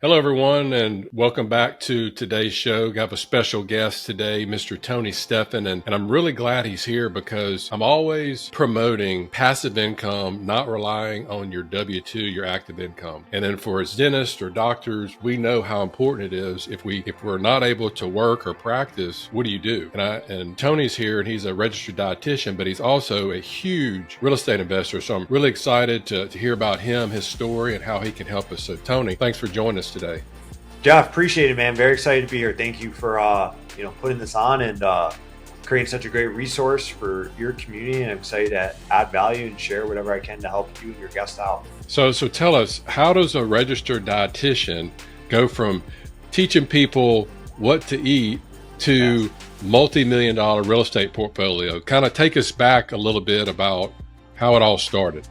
Hello, everyone, and welcome back to today's show. I have a special guest today, Mr. Tony Stephan, and I'm really glad he's here because I'm always promoting passive income, not relying on your W-2, your active income. And then for as dentists or doctors, we know how important it is. If we're not able to work or practice, what do you do? And Tony's here, and he's a registered dietitian, but he's also a huge real estate investor. So I'm really excited to hear about him, his story, and how he can help us. So Tony, thanks for joining us today. Jeff, appreciate it, man. Very excited to be here. Thank you for putting this on and creating such a great resource for your community. And I'm excited to add value and share whatever I can to help you and your guests out. So tell us, how does a registered dietitian go from teaching people what to eat to multi-million-dollar real estate portfolio? Kind of take us back a little bit about how it all started.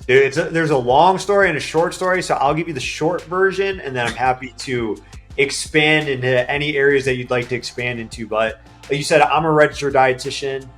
Dude, there's a long story and a short story, so I'll give you the short version, and then I'm happy to expand into any areas that you'd like to expand into. But like you said, I'm a registered dietitian.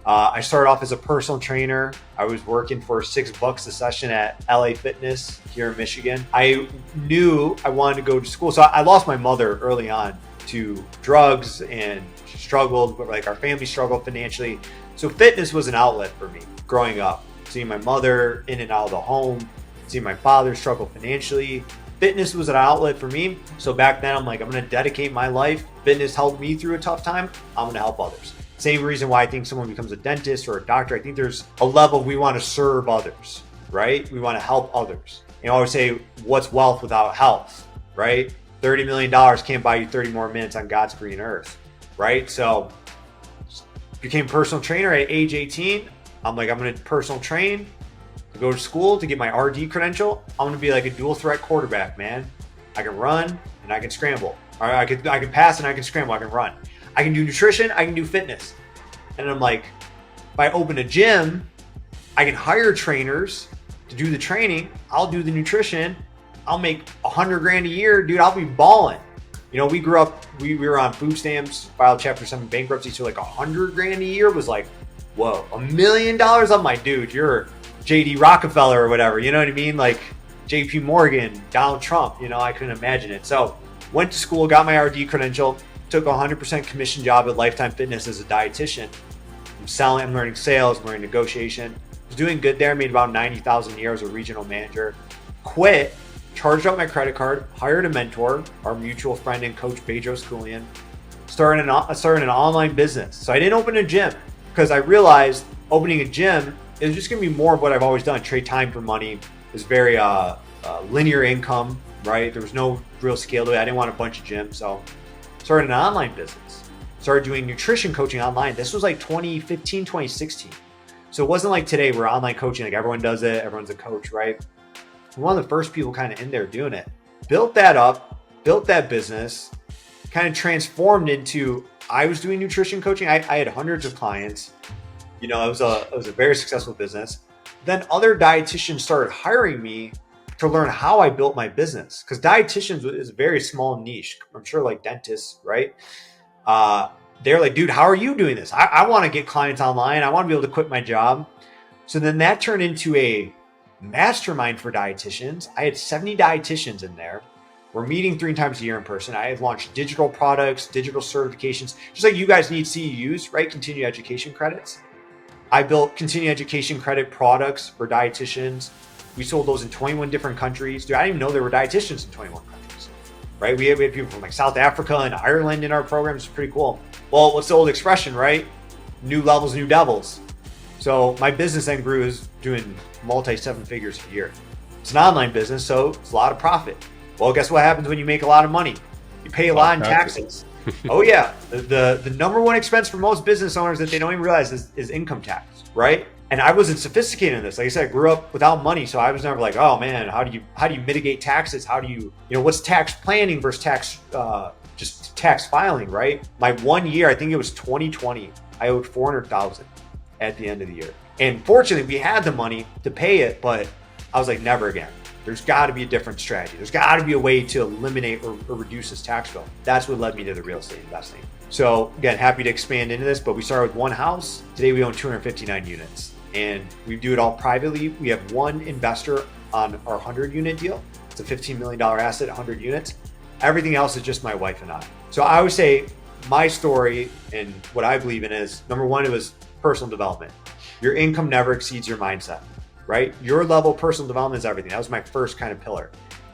I started off as a personal trainer. I was working for $6 a session at LA Fitness here in Michigan. I knew I wanted to go to school. So I lost my mother early on to drugs, and she struggled, like our family struggled financially. So fitness was an outlet for me growing up. Seeing my mother in and out of the home, seeing my father struggle financially. Fitness was an outlet for me. So back then I'm like, I'm going to dedicate my life. Fitness helped me through a tough time. I'm going to help others. Same reason why I think someone becomes a dentist or a doctor. I think there's a level we want to serve others, right? We want to help others. I always say, what's wealth without health, right? $30 million can't buy you 30 more minutes on God's green earth, right? So became a personal trainer at age 18. I'm like, I'm going to personal train, to go to school, to get my RD credential. I'm going to be like a dual threat quarterback, man. I can run and I can scramble. Or I can pass and I can scramble. I can run. I can do nutrition. I can do fitness. And I'm like, if I open a gym, I can hire trainers to do the training. I'll do the nutrition. I'll make $100,000 a year, dude. I'll be balling. You know, we grew up, we were on food stamps, filed Chapter 7 bankruptcy. So like $100,000 a year was like, whoa, $1 million? I'm like, dude, you're JD Rockefeller or whatever. You know what I mean? Like JP Morgan, Donald Trump, I couldn't imagine it. So went to school, got my RD credential, took a 100% commission job at Lifetime Fitness as a dietitian. I'm learning sales, I'm learning negotiation. Was doing good there, made about $90,000 a year as a regional manager. Quit, charged up my credit card, hired a mentor, our mutual friend and coach, Bedros Koulian. Started an online business. So I didn't open a gym, because I realized opening a gym is just going to be more of what I've always done. Trade time for money. Is very linear income, right? There was no real scale to it. I didn't want a bunch of gyms. So started an online business. Started doing nutrition coaching online. This was like 2015, 2016. So it wasn't like today where online coaching, like everyone does it. Everyone's a coach, right? I'm one of the first people kind of in there doing it. Built that up, built that business, kind of transformed into, I was doing nutrition coaching. I had hundreds of clients. It was a very successful business. Then other dietitians started hiring me to learn how I built my business, because dietitians is a very small niche. I'm sure like dentists, right? They're like, dude, how are you doing this? I want to get clients online. I want to be able to quit my job. So then that turned into a mastermind for dietitians. I had 70 dietitians in there. We're meeting 3 times a year in person. I have launched digital products, digital certifications, just like you guys need CEUs, right? Continuing education credits. I built continuing education credit products for dietitians. We sold those in 21 different countries. Dude, I didn't even know there were dietitians in 21 countries, right? We had people from like South Africa and Ireland in our programs. It's pretty cool. Well, what's the old expression, right? New levels, new devils. So my business then grew is doing multi-7 figures a year. It's an online business, so it's a lot of profit. Well, guess what happens when you make a lot of money? You pay a lot in taxes. Oh yeah, the number one expense for most business owners that they don't even realize is income tax, right? And I wasn't sophisticated in this. Like I said, I grew up without money, so I was never like, oh man, how do you mitigate taxes? How do you what's tax planning versus just tax filing, right? My 1 year, I think it was 2020, I owed $400,000 at the end of the year, and fortunately, we had the money to pay it, but I was like, never again. There's got to be a different strategy. There's got to be a way to eliminate or reduce this tax bill. That's what led me to the real estate investing. So again, happy to expand into this, but we started with one house. Today we own 259 units, and we do it all privately. We have one investor on our 100 unit deal. It's a $15 million asset, 100 units. Everything else is just my wife and I. So I would say my story and what I believe in is, number one, it was personal development. Your income never exceeds your mindset, right? Your level of personal development is everything. That was my first kind of pillar.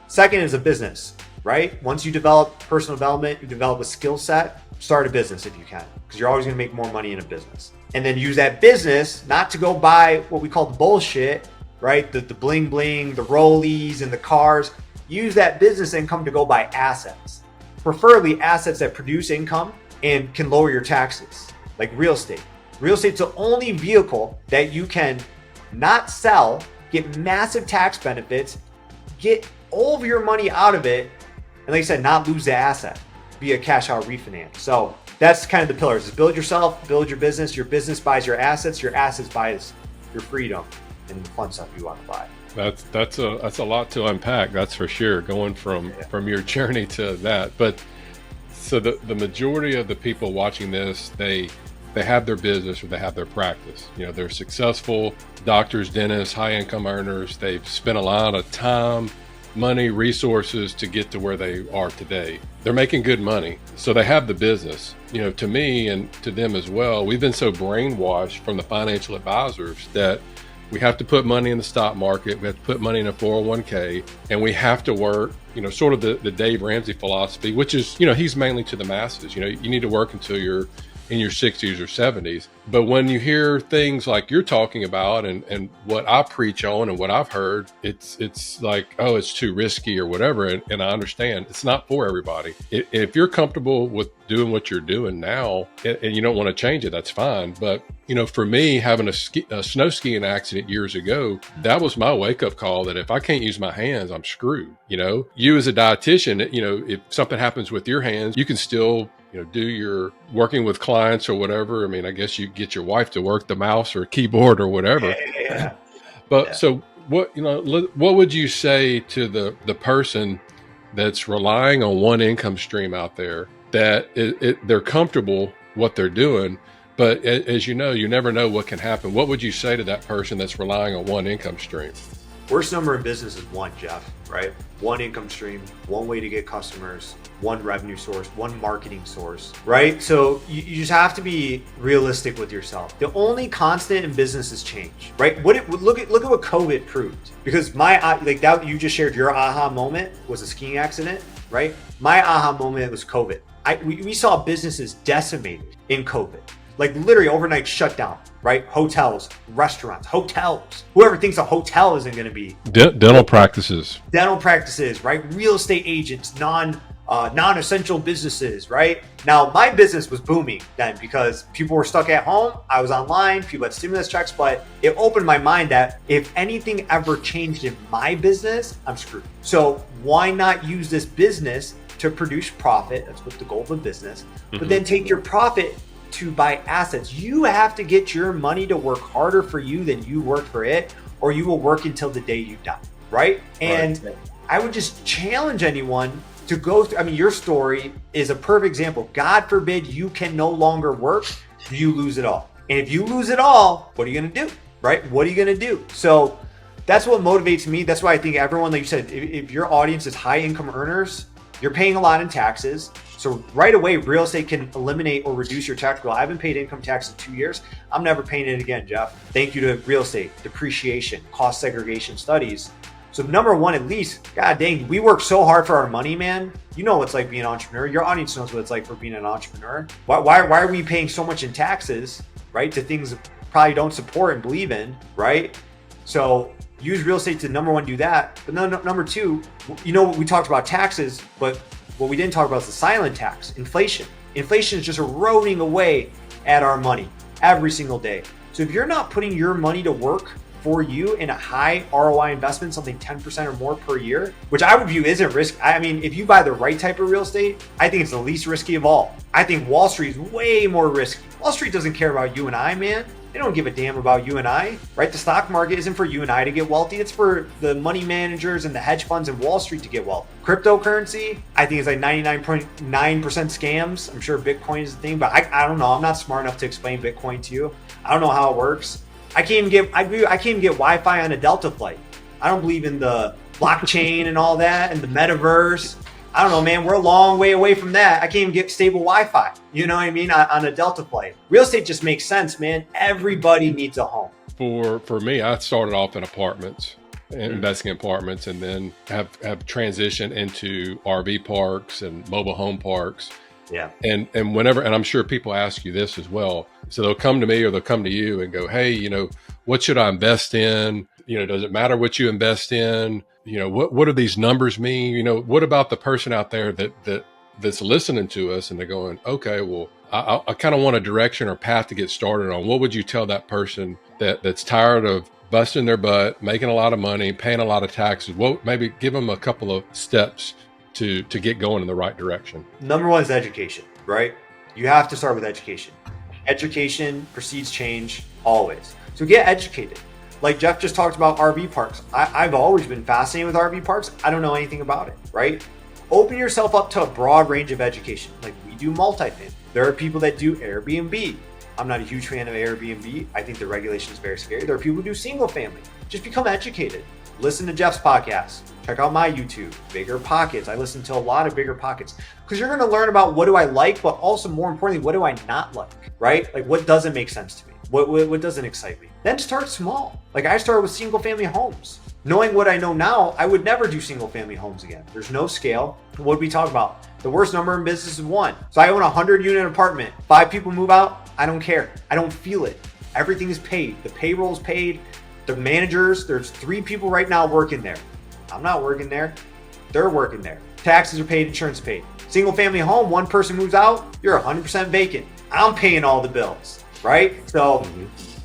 Second is a business, right? Once you develop personal development, you develop a skill set, start a business if you can, because you're always going to make more money in a business. And then use that business not to go buy what we call the bullshit, right? The bling bling, the rollies and the cars. Use that business income to go buy assets, preferably assets that produce income and can lower your taxes, like real estate. Real estate's the only vehicle that you can not sell, get massive tax benefits, get all of your money out of it, and like I said, not lose the asset via cash out refinance. So that's kind of the pillars: is build yourself, build your business buys your assets buys your freedom and the fun stuff you want to buy. That's a lot to unpack, that's for sure, going from your journey to that. But so the majority of the people watching this, they have their business or they have their practice. You know, they're successful doctors, dentists, high income earners. They've spent a lot of time, money, resources to get to where they are today. They're making good money, so they have the business. You know, to me and to them as well, we've been so brainwashed from the financial advisors that we have to put money in the stock market, we have to put money in a 401k, and we have to work, you know, sort of the Dave Ramsey philosophy, which is, you know, he's mainly to the masses. You know, you need to work until you're in your 60s or 70s. But when you hear things like you're talking about and what I preach on and what I've heard, it's like, oh, it's too risky or whatever. And I understand it's not for everybody. If you're comfortable with doing what you're doing now and you don't want to change it, that's fine. But, you know, for me, having a snow skiing accident years ago, that was my wake up call that if I can't use my hands, I'm screwed. You know, you as a dietitian, you know, if something happens with your hands, you can still, you know, do your working with clients or whatever. I mean, I guess you get your wife to work the mouse or keyboard or whatever. But so what, you know, what would you say to the person that's relying on one income stream out there that they're comfortable what they're doing, but as you know, you never know what can happen. What would you say to that person that's relying on one income stream? Worst number in business is one, Jeff, right? One income stream, one way to get customers, one revenue source, one marketing source, right? So you just have to be realistic with yourself. The only constant in business is change, right? Look at what COVID proved. Because like that you just shared, your aha moment was a skiing accident, right? My aha moment was COVID. We saw businesses decimated in COVID. Like literally overnight shutdown, right? Hotels, restaurants, hotels. Whoever thinks a hotel isn't going to be dental practices, right? Real estate agents, non-essential businesses, right? Now my business was booming then because people were stuck at home. I was online, people had stimulus checks, but it opened my mind that if anything ever changed in my business, I'm screwed. So why not use this business to produce profit? That's what the goal of a business. But then take your profit to buy assets. You have to get your money to work harder for you than you work for it, or you will work until the day you die, right? And I would just challenge anyone to go through. I mean, your story is a perfect example. God forbid you can no longer work, you lose it all. And if you lose it all, what are you going to do, right? What are you going to do? So that's what motivates me. That's why I think everyone, like you said, if your audience is high income earners, you're paying a lot in taxes. So right away, real estate can eliminate or reduce your tax bill. I haven't paid income tax in 2 years. I'm never paying it again, Jeff. Thank you to real estate, depreciation, cost segregation studies. So number one, at least, God dang, we work so hard for our money, man. You know what it's like being an entrepreneur. Your audience knows what it's like for being an entrepreneur. Why are we paying so much in taxes, right? To things that probably don't support and believe in, right? So use real estate to number one, do that. But number two, you know, we talked about taxes, but what we didn't talk about is the silent tax, inflation. Inflation is just eroding away at our money every single day. So if you're not putting your money to work for you in a high ROI investment, something 10% or more per year, which I would view isn't risk. I mean, if you buy the right type of real estate, I think it's the least risky of all. I think Wall Street is way more risky. Wall Street doesn't care about you and I, man. They don't give a damn about you and I, right? The stock market isn't for you and I to get wealthy. It's for the money managers and the hedge funds and Wall Street to get wealthy. Cryptocurrency, I think it's like 99.9% scams. I'm sure Bitcoin is the thing, but I don't know. I'm not smart enough to explain Bitcoin to you. I don't know how it works. I can't even get Wi-Fi on a Delta flight. I don't believe in the blockchain and all that and the metaverse. I don't know, man. We're a long way away from that. I can't even get stable Wi-Fi. You know what I mean? On a Delta flight. Real estate just makes sense, man. Everybody needs a home. For me, I started off in apartments, investing in apartments, and then have transitioned into RV parks and mobile home parks. Yeah. And whenever, and I'm sure people ask you this as well. So they'll come to me or they'll come to you and go, hey, you know, what should I invest in? You know, does it matter what you invest in? You know, what do these numbers mean? You know, what about the person out there that's listening to us and they're going, okay, well, I kind of want a direction or path to get started on. What would you tell that person that's tired of busting their butt, making a lot of money, paying a lot of taxes? Well, maybe give them a couple of steps to get going in the right direction. Number one is education, right? You have to start with education. Education precedes change always. So get educated. Like Jeff just talked about RV parks. I've always been fascinated with RV parks. I don't know anything about it, right? Open yourself up to a broad range of education. Like we do multifamily. There are people that do Airbnb. I'm not a huge fan of Airbnb. I think the regulation is very scary. There are people who do single family. Just become educated. Listen to Jeff's podcast. Check out my YouTube, Bigger Pockets. I listen to a lot of Bigger Pockets because you're going to learn about what do I like, but also more importantly, what do I not like, right? Like what doesn't make sense to me? What doesn't excite me? Then start small. Like I started with single family homes. Knowing what I know now, I would never do single family homes again. There's no scale. What did we talk about? The worst number in business is 1. So I own a 100-unit apartment. 5 people move out. I don't care. I don't feel it. Everything is paid. The payroll is paid. The managers, there's 3 people right now working there. I'm not working there. They're working there. Taxes are paid, insurance is paid. Single family home, 1 person moves out, you're 100% vacant. I'm paying all the bills, right? So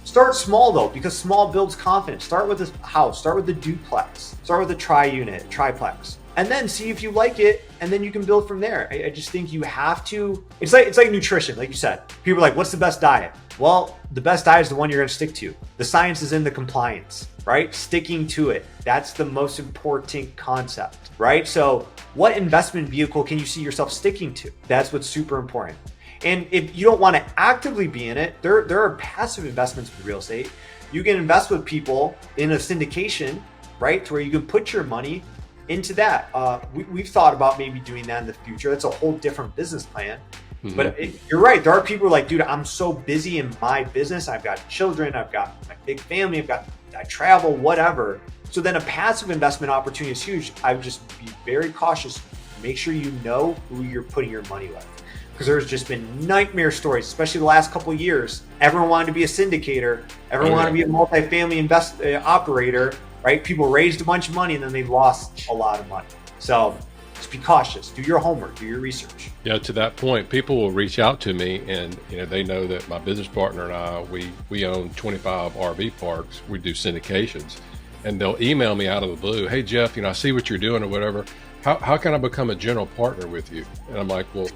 start small though, because small builds confidence. Start with a house, start with the duplex, start with a tri-unit, triplex, and then see if you like it, and then you can build from there. I just think you have to, it's like nutrition, like you said. People are like, what's the best diet? Well, the best diet is the one you're gonna stick to. The science is in the compliance, right? Sticking to it. That's the most important concept, right? So what investment vehicle can you see yourself sticking to? That's what's super important. And if you don't want to actively be in it, there are passive investments with real estate. You can invest with people in a syndication, right? To where you can put your money into that. We've thought about maybe doing that in the future. That's a whole different business plan. Mm-hmm. But you're right. There are people who are like, dude, I'm so busy in my business. I've got children. I've got my big family. I travel, whatever. So then a passive investment opportunity is huge. I would just be very cautious. Make sure you know who you're putting your money with. Because there's just been nightmare stories, especially the last couple of years. Everyone wanted to be a syndicator. Everyone wanted to be a multifamily operator, right? People raised a bunch of money and then they lost a lot of money. So just be cautious. Do your homework. Do your research. Yeah, to that point, people will reach out to me and they know that my business partner and I, we own 25 RV parks. We do syndications. And they'll email me out of the blue, hey, Jeff, I see what you're doing or whatever. How can I become a general partner with you? And I'm like, well,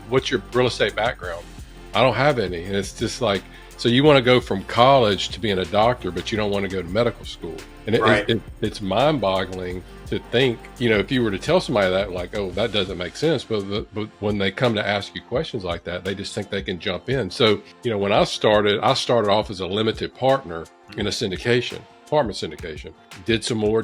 what's your real estate background? I don't have any. And it's just like, so you want to go from college to being a doctor, but you don't want to go to medical school. And it's mind boggling to think, if you were to tell somebody that, like, oh, that doesn't make sense. But when they come to ask you questions like that, they just think they can jump in. So, when I started off as a limited partner in a syndication. Apartment syndication, did some more.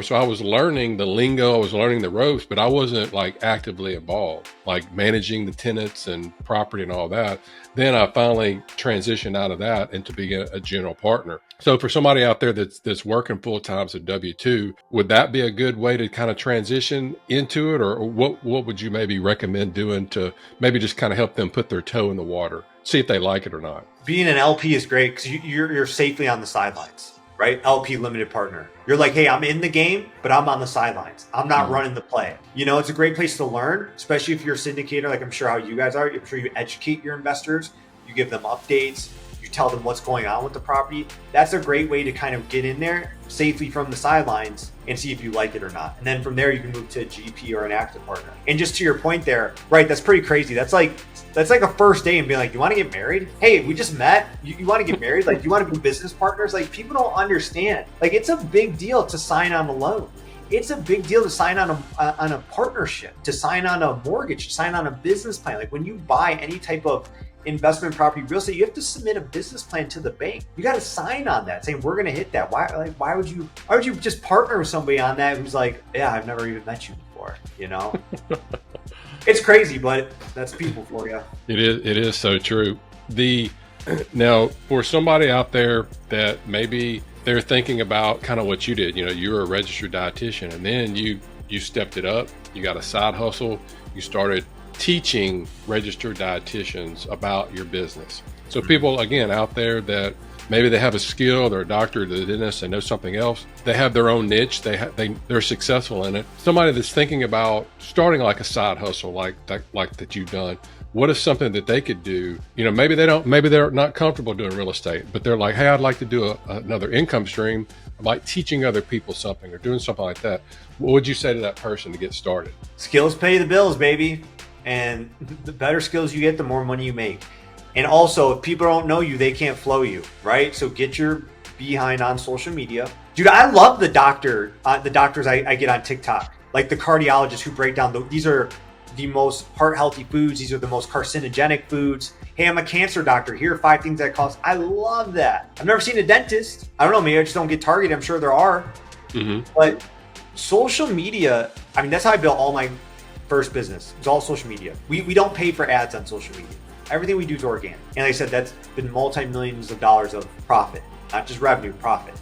So I was learning the lingo, I was learning the ropes, but I wasn't like actively involved, like managing the tenants and property and all that. Then I finally transitioned out of that into being a general partner. So for somebody out there that's working full time as a W-2, would that be a good way to kind of transition into it? Or what would you maybe recommend doing to maybe just kind of help them put their toe in the water, see if they like it or not? Being an LP is great because you're safely on the sidelines. Right? LP limited partner. You're like, hey, I'm in the game, but I'm on the sidelines. I'm not running the play. It's a great place to learn, especially if you're a syndicator, like I'm sure how you guys are. I'm sure you educate your investors. You give them updates. You tell them what's going on with the property. That's a great way to kind of get in there safely from the sidelines and see if you like it or not. And then from there, you can move to a GP or an active partner. And just to your point there, right, that's pretty crazy. That's like a first day and being like, you want to get married? Hey, we just met. You want to get married? Like, you want to be business partners? Like, people don't understand. Like, it's a big deal to sign on a loan. It's a big deal to sign on a partnership, to sign on a mortgage, to sign on a business plan. Like, when you buy any type of investment property real estate, you have to submit a business plan to the bank. You got to sign on that saying we're going to hit that. Why would you just partner with somebody on that who's like, yeah, I've never even met you before, you know? It's crazy, but that's people for you. It is so true. Now, for somebody out there that maybe they're thinking about kind of what you did, you were a registered dietitian, and then you stepped it up, you got a side hustle, you started teaching registered dietitians about your business. So people, again, out there that maybe they have a skill, they're a doctor, they're a dentist, they know something else, they have their own niche, they're successful in it. Somebody that's thinking about starting like a side hustle like that you've done, what is something that they could do? Maybe they're not comfortable doing real estate, but they're like, hey, I'd like to do another income stream, like teaching other people something or doing something like that. What would you say to that person to get started? Skills pay the bills, baby. And the better skills you get, the more money you make. And also, if people don't know you, they can't flow you, right? So get your behind on social media. Dude, I love the doctors I get on TikTok, like the cardiologists who break down these are the most heart healthy foods. These are the most carcinogenic foods. Hey, I'm a cancer doctor. Here are 5 things that cause. I love that. I've never seen a dentist. I don't know. Maybe I just don't get targeted. I'm sure there are. Mm-hmm. But social media, that's how I built all my first business. It's all social media. We don't pay for ads on social media. Everything we do is organic. And like I said, that's been multi-millions of dollars of profit, not just revenue, profit.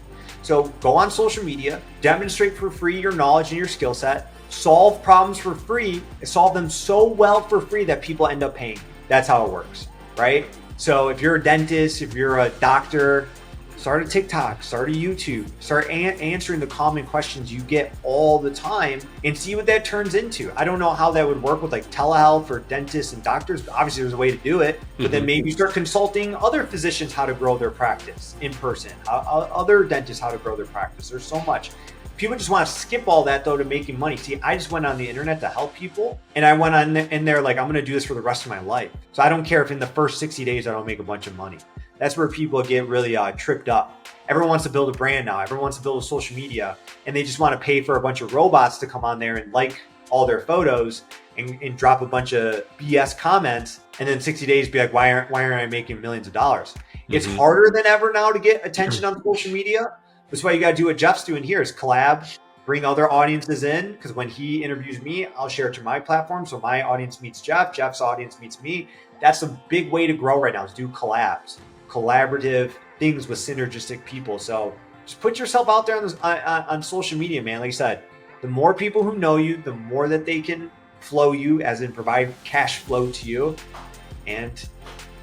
So go on social media, demonstrate for free your knowledge and your skill set, solve problems for free, and solve them so well for free that people end up paying. That's how it works, right? So if you're a dentist, if you're a doctor, start a TikTok, start a YouTube, start answering the common questions you get all the time and see what that turns into. I don't know how that would work with like telehealth for dentists and doctors. Obviously, there's a way to do it, but then maybe you start consulting other physicians how to grow their practice in person, other dentists how to grow their practice. There's so much. People just want to skip all that though to making money. See, I just went on the internet to help people, and I went on in there like I'm going to do this for the rest of my life. So I don't care if in the first 60 days I don't make a bunch of money. That's where people get really tripped up. Everyone wants to build a brand now. Everyone wants to build a social media, and they just want to pay for a bunch of robots to come on there and like all their photos and drop a bunch of BS comments. And then 60 days be like, why aren't I making millions of dollars? Mm-hmm. It's harder than ever now to get attention on social media. That's why you got to do what Jeff's doing here is collab, bring other audiences in. Because when he interviews me, I'll share it to my platform. So my audience meets Jeff, Jeff's audience meets me. That's a big way to grow right now is do collabs, collaborative things with synergistic people. So just put yourself out there on social media, man. Like I said, the more people who know you, the more that they can flow you, as in provide cash flow to you. And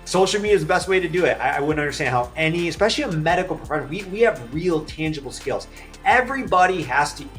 social media is the best way to do it. I wouldn't understand how especially a medical professional, we have real tangible skills. Everybody has to eat.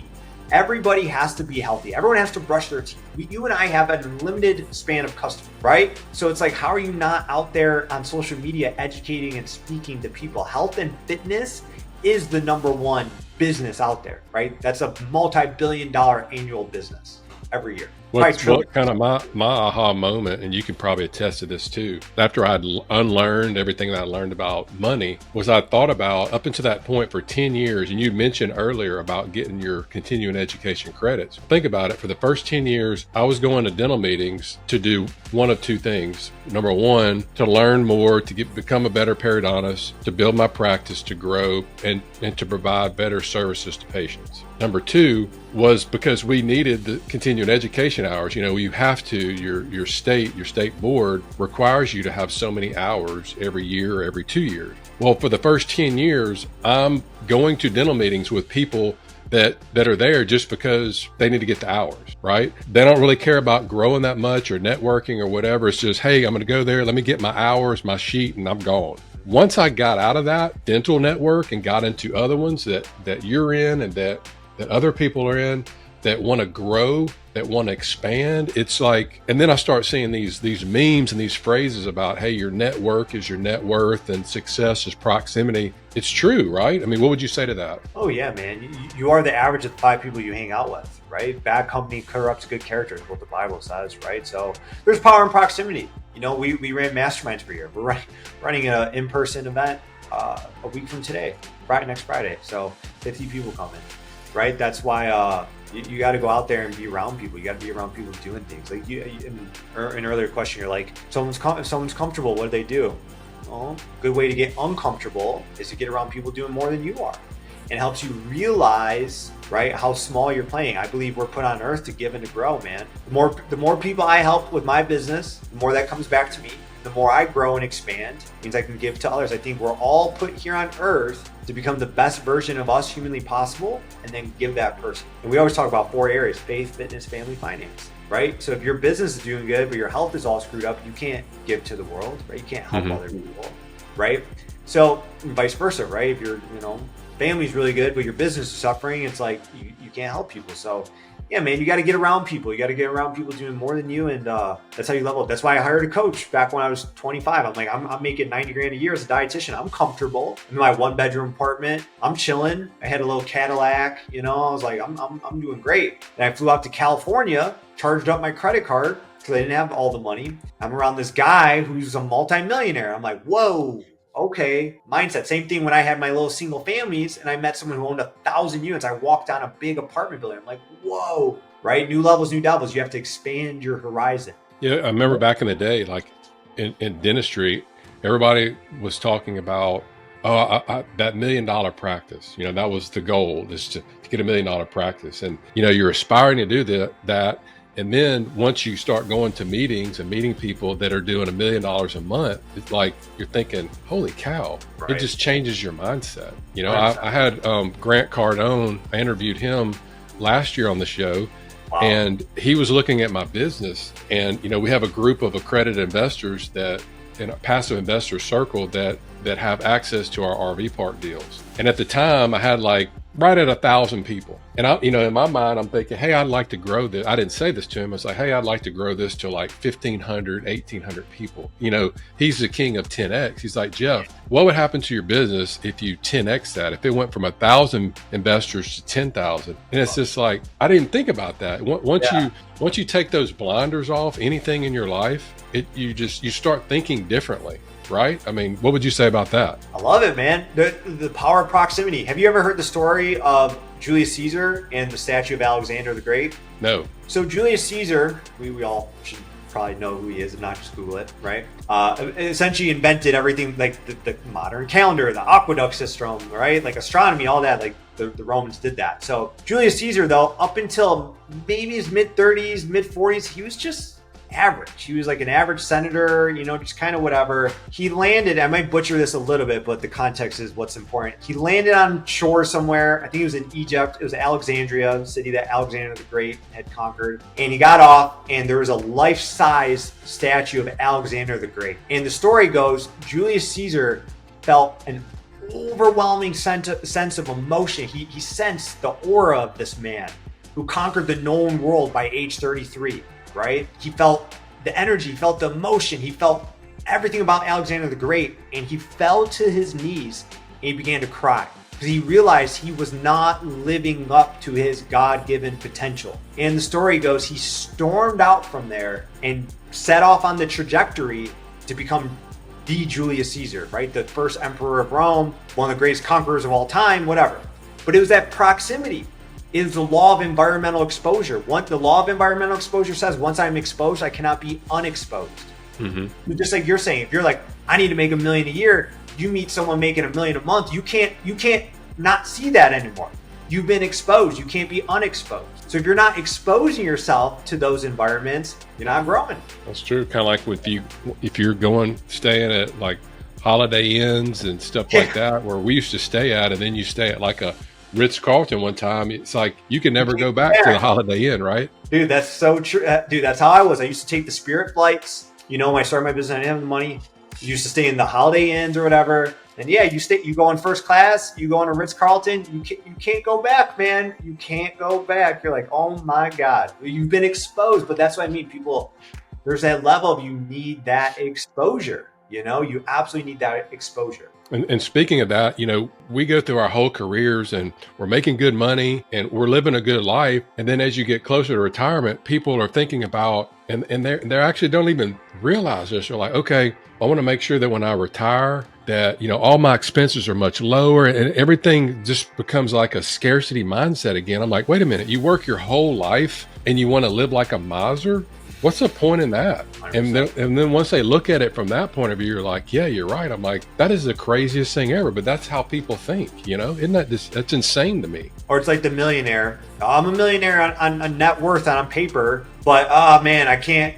Everybody has to be healthy. Everyone has to brush their teeth. You and I have a limited span of customers, right? So it's like, how are you not out there on social media educating and speaking to people? Health and fitness is the #1 business out there, right? That's a multi-billion-dollar annual business every year. What kind of my aha moment, and you can probably attest to this too, after I'd unlearned everything that I learned about money, was I thought about up until that point for 10 years, and you mentioned earlier about getting your continuing education credits. Think about it. For the first 10 years, I was going to dental meetings to do one of 2 things. Number 1, to learn more, to become a better periodontist, to build my practice, to grow, and to provide better services to patients. Number 2 was because we needed the continuing education hours. You have to, your state board requires you to have so many hours every year or every 2 years. Well, for the first 10 years, I'm going to dental meetings with people that are there just because they need to get the hours, right? They don't really care about growing that much or networking or whatever. It's just, hey, I'm going to go there. Let me get my hours, my sheet, and I'm gone. Once I got out of that dental network and got into other ones that you're in and that other people are in, that want to grow, that want to expand, it's like, and then I start seeing these memes and these phrases about, hey, your network is your net worth and success is proximity. It's true, right? I mean, what would you say to that? Oh yeah, man. You are the average of the 5 people you hang out with, right? Bad company corrupts good character is what the Bible says, right? So there's power in proximity. We ran masterminds per year. We're running an in-person event a week from today, next Friday. So 50 people come in, right? That's why You got to go out there and be around people. You got to be around people doing things. Like in an earlier question, you're like, if someone's comfortable, what do they do? Well, a good way to get uncomfortable is to get around people doing more than you are. And it helps you realize, right, how small you're playing. I believe we're put on earth to give and to grow, man. The more people I help with my business, the more that comes back to me. The more I grow and expand, means I can give to others. I think we're all put here on earth to become the best version of us humanly possible and then give that person. And we always talk about 4 areas: faith, fitness, family, finance, right? So if your business is doing good, but your health is all screwed up, you can't give to the world, right? You can't help other people, right? So vice versa, right? If your family's really good, but your business is suffering, it's like you can't help people. So yeah, man, you got to get around people. You got to get around people doing more than you, and that's how you level up. That's why I hired a coach back when I was 25. I'm like, I'm making 90 grand a year as a dietitian. I'm comfortable. I'm in my 1-bedroom apartment. I'm chilling. I had a little Cadillac. I was like, I'm doing great. And I flew out to California, charged up my credit card because I didn't have all the money. I'm around this guy who's a multimillionaire. I'm like, whoa. Okay, mindset. Same thing when I had my little single families and I met someone who owned 1,000 units. I walked down a big apartment building. I'm like, whoa, right? New levels, new devils. You have to expand your horizon. Yeah, I remember back in the day, like in dentistry, everybody was talking about, that $1 million practice. That was the goal, is to get $1 million practice. And, you're aspiring to do that. And then once you start going to meetings and meeting people that are doing $1 million a month, it's like you're thinking, holy cow, right. It just changes your mindset. I had Grant Cardone, I interviewed him last year on the show. Wow. And he was looking at my business. And, we have a group of accredited investors that in a passive investor circle that have access to our RV park deals. And at the time I had like right at 1,000 people. And I, in my mind, I'm thinking, hey, I'd like to grow this. I didn't say this to him. I was like, hey, I'd like to grow this to like 1,500, 1,800 people. He's the king of 10X. He's like, Jeff, what would happen to your business if you 10X that? If it went from 1,000 investors to 10,000? And it's just like, I didn't think about that. Once you take those blinders off, anything in your life, you start thinking differently. Right? I mean, what would you say about that? I love it, man. The power of proximity. Have you ever heard the story of Julius Caesar and the statue of Alexander the Great? No. So Julius Caesar, we all should probably know who he is and not just Google it, right? Essentially invented everything like the modern calendar, the aqueduct system, right? Like astronomy, all that. Like the Romans did that. So Julius Caesar, though, up until maybe his mid-30s, mid-40s, he was just average. He was like an average senator, just kind of whatever. He landed, I might butcher this a little bit, but the context is what's important. He landed on shore somewhere. I think it was in Egypt. It was Alexandria, the city that Alexander the Great had conquered. And he got off and there was a life-size statue of Alexander the Great. And the story goes, Julius Caesar felt an overwhelming sense of emotion. He sensed the aura of this man who conquered the known world by age 33. Right? He felt the energy, he felt the emotion, he felt everything about Alexander the Great, and he fell to his knees and he began to cry because he realized he was not living up to his God-given potential. And the story goes, he stormed out from there and set off on the trajectory to become the Julius Caesar, right? The first emperor of Rome, one of the greatest conquerors of all time, whatever. But it was that proximity. Is the law of environmental exposure. The law of environmental exposure says once I'm exposed, I cannot be unexposed. Mm-hmm. Just like you're saying, if you're like, I need to make $1 million a year, you meet someone making $1 million a month, you can't not see that anymore. You've been exposed. You can't be unexposed. So if you're not exposing yourself to those environments, you're not growing. That's true. Kind of like if you're staying at like Holiday Inns and stuff like that, where we used to stay at, and then you stay at like a Ritz-Carlton one time, it's like you can never go back to the Holiday Inn, right? Dude, that's so true. Dude, that's how I was. I used to take the Spirit flights. When I started my business, I didn't have the money. I used to stay in the Holiday Inns or whatever. And yeah, you go in first class, you go on a Ritz-Carlton, you can't go back, man. You can't go back. You're like, oh my God, you've been exposed. But that's what I mean. People, there's that level of you need that exposure. You absolutely need that exposure. And speaking of that, we go through our whole careers and we're making good money and we're living a good life. And then as you get closer to retirement, people are thinking about, and they're actually don't even realize this. They're like, okay, I want to make sure that when I retire that, all my expenses are much lower, and everything just becomes like a scarcity mindset again. I'm like, wait a minute, you work your whole life and you want to live like a miser? What's the point in that? And then once they look at it from that point of view, you're like, yeah, you're right. I'm like, that is the craziest thing ever. But that's how people think, Isn't that that's insane to me? Or it's like the millionaire. I'm a millionaire on net worth on paper, but oh man, I can't.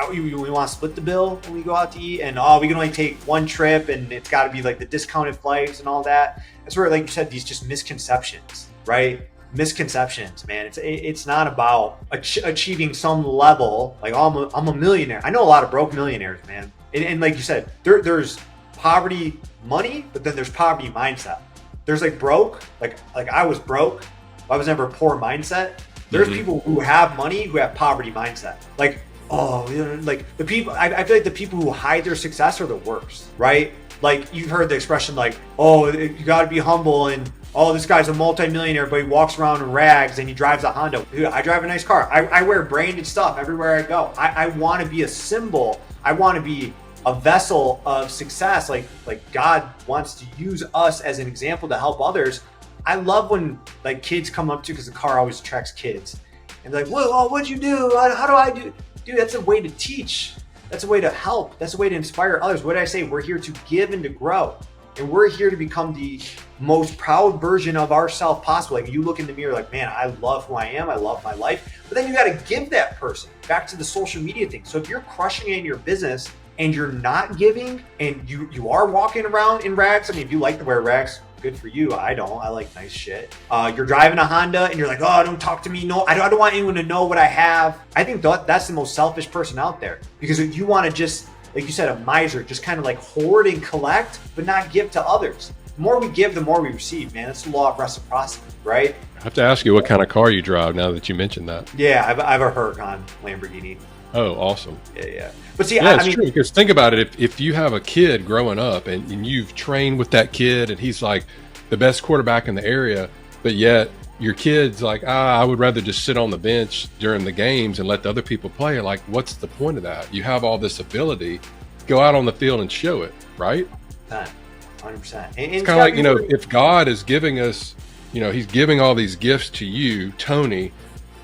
We want to split the bill when we go out to eat, and we can only take one trip, and it's got to be like the discounted flights and all that. That's where, like you said, these just misconceptions, right? Misconceptions, man. It's not about achieving some level. Like, oh, I'm a millionaire. I know a lot of broke millionaires, man. And like you said, there's poverty money, but then there's poverty mindset. There's like broke, like I was broke. I was never a poor mindset. There's people who have money who have poverty mindset. Like, like the people. I feel like the people who hide their success are the worst, right? Like, you've heard the expression like, oh, you got to be humble, and oh, this guy's a multimillionaire, but he walks around in rags and he drives a Honda. Dude, I drive a nice car. I wear branded stuff everywhere I go. I want to be a symbol. I want to be a vessel of success. Like God wants to use us as an example to help others. I love when like kids come up to, because the car always attracts kids, and they're like, whoa, what'd you do? How do I do? Dude, that's a way to teach. That's a way to help. That's a way to inspire others. What did I say? We're here to give and to grow. And we're here to become the most proud version of ourselves possible. Like, you look in the mirror like, man, I love who I am. I love my life. But then you got to give that person back to the social media thing. So if you're crushing it in your business and you're not giving, and you are walking around in rags, I mean, if you like to wear rags, good for you. I don't. I like nice shit. You're driving a Honda and you're like, oh, don't talk to me. No, I don't want anyone to know what I have. I think that's the most selfish person out there, because if you want to just, like you said, a miser, just kind of like hoard and collect, but not give to others. The more we give, the more we receive, man. It's the law of reciprocity, right? I have to ask you what kind of car you drive now that you mentioned that. Yeah, I have a Huracan Lamborghini. Oh, awesome. Yeah. But see, yeah, it's true, because think about it. If you have a kid growing up and you've trained with that kid and he's like the best quarterback in the area, but yet your kid's like, I would rather just sit on the bench during the games and let the other people play. Like, what's the point of that? You have all this ability, go out on the field and show it, right? 100%. It's kind of like, if God is giving us, he's giving all these gifts to you, Tony,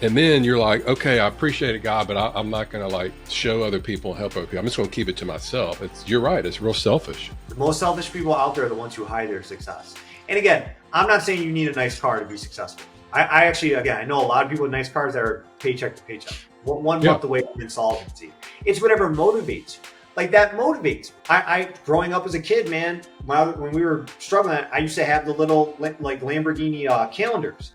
and then you're like, okay, I appreciate it, God, but I'm not going to like show other people and help other people. I'm just going to keep it to myself. You're right. It's real selfish. The most selfish people out there are the ones who hide their success. And again, I'm not saying you need a nice car to be successful. I actually, again, I know a lot of people with nice cars that are paycheck to paycheck, one month away from insolvency. It's whatever motivates you. Like, that motivates. I growing up as a kid, man, when we were struggling, I used to have the little like Lamborghini calendars,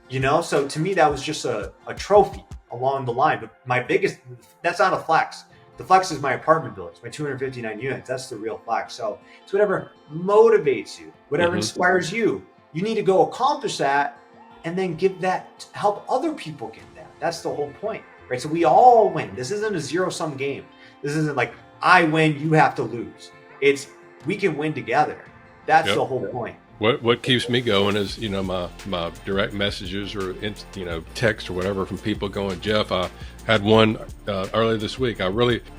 So to me, that was just a trophy along the line. But my biggest, that's not a flex. The flex is my apartment buildings, my 259 units. That's the real flex. So it's whatever motivates you, whatever inspires you. You need to go accomplish that, and then give that to help other people get that. That's the whole point, right? So we all win. This isn't a zero-sum game. This isn't like, I win, you have to lose. It's, we can win together. That's the whole point. What keeps me going is, my direct messages or, text or whatever from people going, Jeff, I had one earlier this week.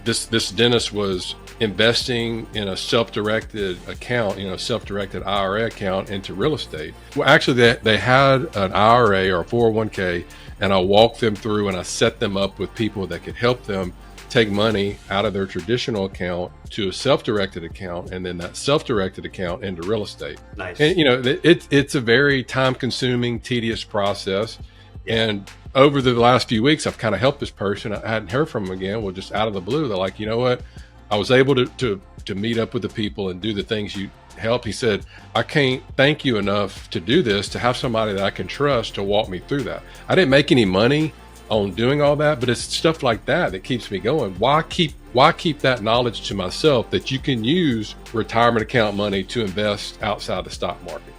This dentist was investing in a self-directed account, self-directed IRA account into real estate. Well, actually, they had an IRA or a 401k, and I walked them through and I set them up with people that could help them take money out of their traditional account to a self-directed account, and then that self-directed account into real estate. Nice. And it's a very time-consuming, tedious process. And over the last few weeks, I've kind of helped this person. I hadn't heard from them again. Well, just out of the blue, they're like, you know what? I was able to meet up with the people and do the things you help. He said, I can't thank you enough to do this, to have somebody that I can trust to walk me through that. I didn't make any money on doing all that, but it's stuff like that keeps me going. Why keep that knowledge to myself that you can use retirement account money to invest outside the stock market?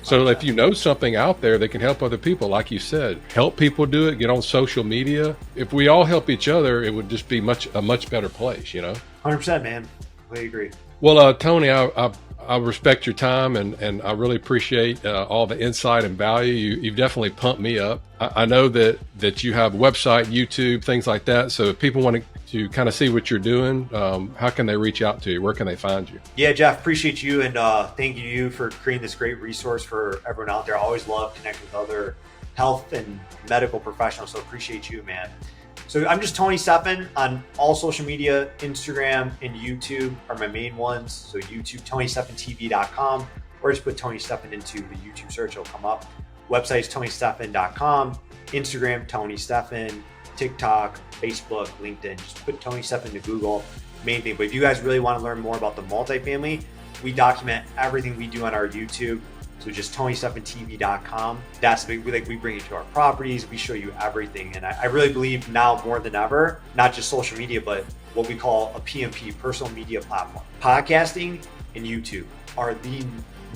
So if you know something out there that can help other people, like you said, help people do it, get on social media. If we all help each other, it would just be a much better place, 100%, man. I agree. Well, Tony, I I respect your time, and I really appreciate all the insight and value. You've definitely pumped me up. I know that you have a website, YouTube, things like that. So if people want to kind of see what you're doing, how can they reach out to you? Where can they find you? Yeah, Jeff, appreciate you, and thank you for creating this great resource for everyone out there. I always love connecting with other health and medical professionals, so appreciate you, man. So I'm just Tony Stephan on all social media. Instagram and YouTube are my main ones. So YouTube, TonyStephanTV.com, or just put Tony Stephan into the YouTube search, it'll come up. Website is TonyStephan.com. Instagram, Tony Stephan. TikTok, Facebook, LinkedIn. Just put Tony Stephan into Google. Main thing. But if you guys really want to learn more about the multifamily, we document everything we do on our YouTube. So just TonyStephanTV.com. That's big. We bring you to our properties. We show you everything. And I really believe now more than ever, not just social media, but what we call a PMP, personal media platform. Podcasting and YouTube are the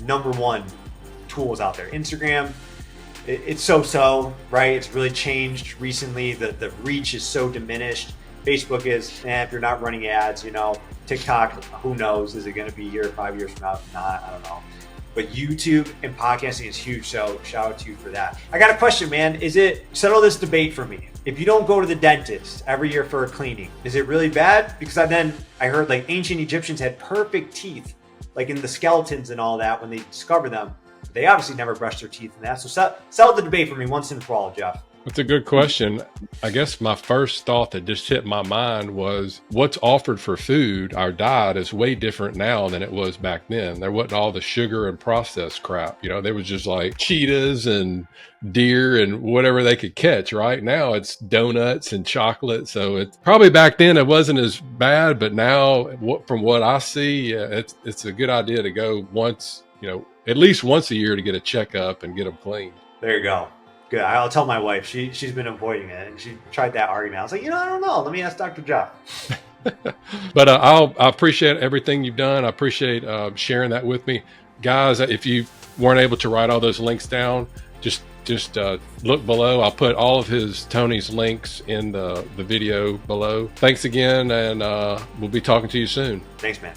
number one tools out there. Instagram, it's so, right? It's really changed recently. The reach is so diminished. Facebook is, if you're not running ads, TikTok, who knows? Is it going to be here 5 years from now? If not, I don't know. But YouTube and podcasting is huge, so shout out to you for that. I got a question, man. Settle this debate for me. If you don't go to the dentist every year for a cleaning, is it really bad? Because I heard like ancient Egyptians had perfect teeth, like in the skeletons and all that when they discovered them. They obviously never brushed their teeth in that. So settle the debate for me once and for all, Jeff. That's a good question. I guess my first thought that just hit my mind was what's offered for food, our diet, is way different now than it was back then. There wasn't all the sugar and processed crap. There was just like cheetahs and deer and whatever they could catch. Right now it's donuts and chocolate. So it's probably back then it wasn't as bad, but now from what I see, it's a good idea to go once, at least once a year to get a checkup and get them cleaned. There you go. Good. I'll tell my wife. She's been avoiding it, and she tried that argument. I was like, I don't know. Let me ask Dr. Jeff. But I appreciate everything you've done. I appreciate sharing that with me, guys. If you weren't able to write all those links down, just look below. I'll put all of Tony's links in the video below. Thanks again, and we'll be talking to you soon. Thanks, man.